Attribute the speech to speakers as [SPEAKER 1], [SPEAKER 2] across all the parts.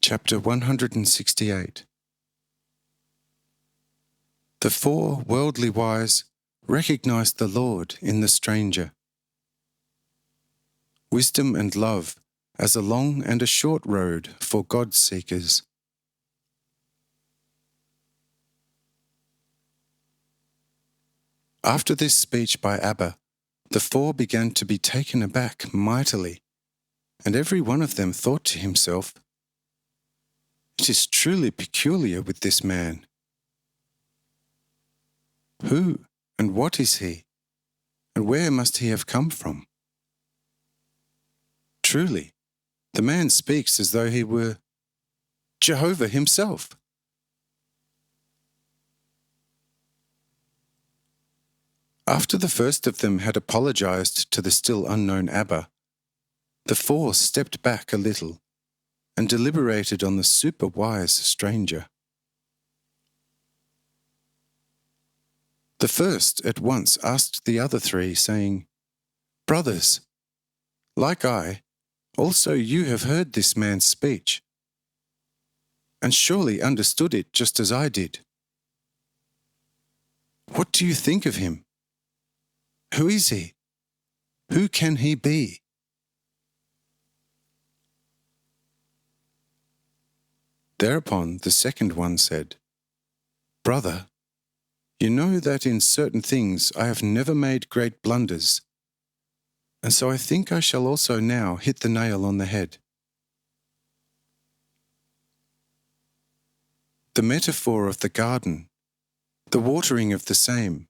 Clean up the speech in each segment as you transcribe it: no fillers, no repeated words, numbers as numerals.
[SPEAKER 1] Chapter 168. The four worldly wise recognized the Lord in the stranger. Wisdom and love as a long and a short road for God seekers. After this speech by Abba, the four began to be taken aback mightily, and every one of them thought to himself, "It is truly peculiar with this man. Who and what is he, and where must he have come from? Truly, the man speaks as though he were Jehovah himself." After the first of them had apologized to the still unknown Abba, the four stepped back a little and deliberated on the super-wise stranger. The first at once asked the other three, saying, "Brothers, like I, also you have heard this man's speech, and surely understood it just as I did. What do you think of him? Who is he? Who can he be?" Thereupon the second one said, "Brother, you know that in certain things I have never made great blunders, and so I think I shall also now hit the nail on the head. The metaphor of the garden, the watering of the same,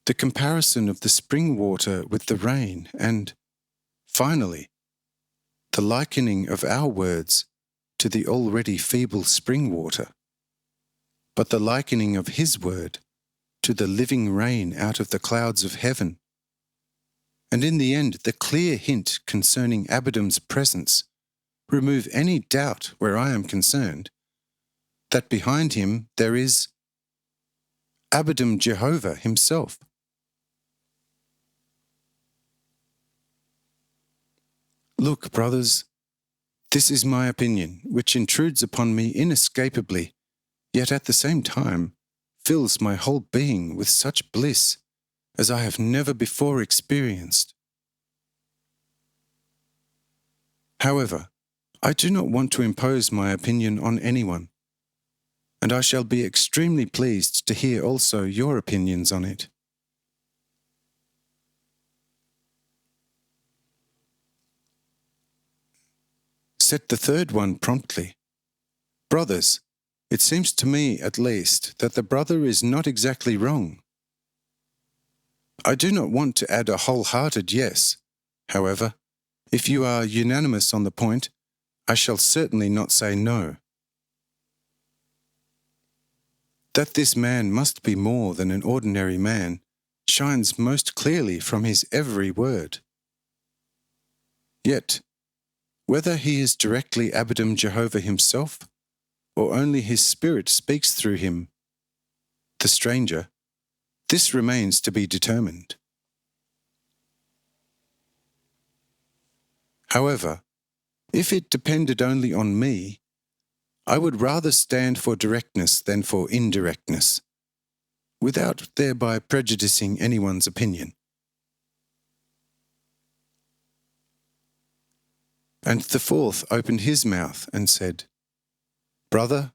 [SPEAKER 1] the comparison of the spring water with the rain, and, finally, the likening of our words to the already feeble spring water, but the likening of his word to the living rain out of the clouds of heaven, and in the end the clear hint concerning Abidom's presence remove any doubt where I am concerned, that behind him there is Abidom Jehovah himself." Look, brothers, this is my opinion, which intrudes upon me inescapably, yet at the same time fills my whole being with such bliss as I have never before experienced. However, I do not want to impose my opinion on anyone, and I shall be extremely pleased to hear also your opinions on it. Said the third one promptly, "Brothers, it seems to me, at least, that the brother is not exactly wrong. I do not want to add a wholehearted yes. However, if you are unanimous on the point, I shall certainly not say no. That this man must be more than an ordinary man shines most clearly from his every word. Yet, whether he is directly Abidom Jehovah himself, or only his spirit speaks through him, the stranger, this remains to be determined. However, if it depended only on me, I would rather stand for directness than for indirectness, without thereby prejudicing anyone's opinion." And the fourth opened his mouth and said, "Brother,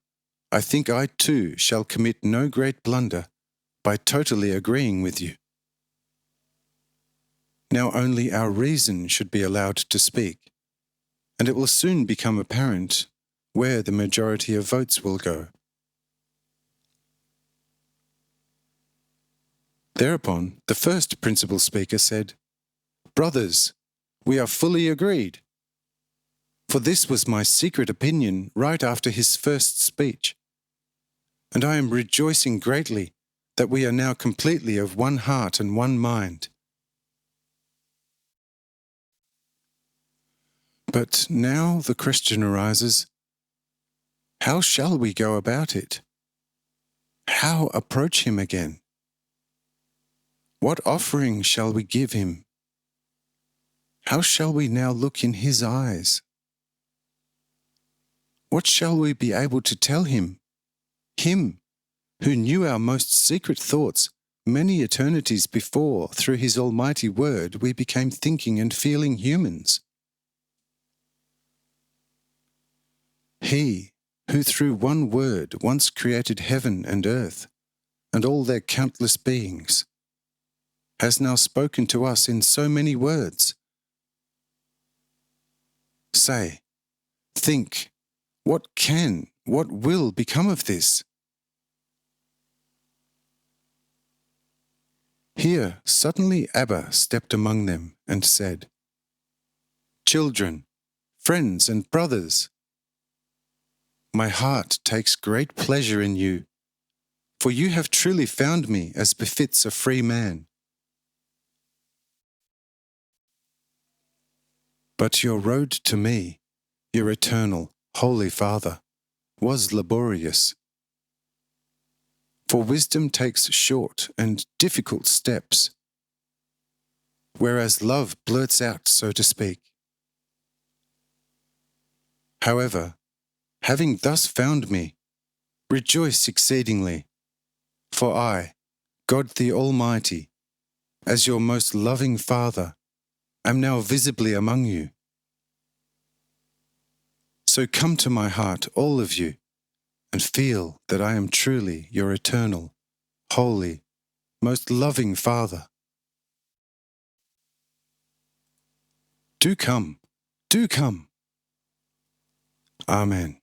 [SPEAKER 1] I think I too shall commit no great blunder by totally agreeing with you. Now only our reason should be allowed to speak, and it will soon become apparent where the majority of votes will go." Thereupon the first principal speaker said, "Brothers, we are fully agreed. For this was my secret opinion right after his first speech, and I am rejoicing greatly that we are now completely of one heart and one mind. But now the question arises, how shall we go about it? How approach him again? What offering shall we give him? How shall we now look in his eyes? what shall we be able to tell him? Him, who knew our most secret thoughts many eternities before through his almighty word we became thinking and feeling humans. He, who through one word once created heaven and earth, and all their countless beings, has now spoken to us in so many words. Say, think, what will become of this? Here suddenly Abba stepped among them and said, "Children, friends and brothers, my heart takes great pleasure in you, for you have truly found me as befits a free man. But your road to me, your eternal, Holy Father, was laborious. For wisdom takes short and difficult steps, whereas love blurts out, so to speak. However, having thus found me, rejoice exceedingly, for I, God the Almighty, as your most loving Father, am now visibly among you. So come to my heart, all of you, and feel that I am truly your eternal, holy, most loving Father. Do come, do come. Amen.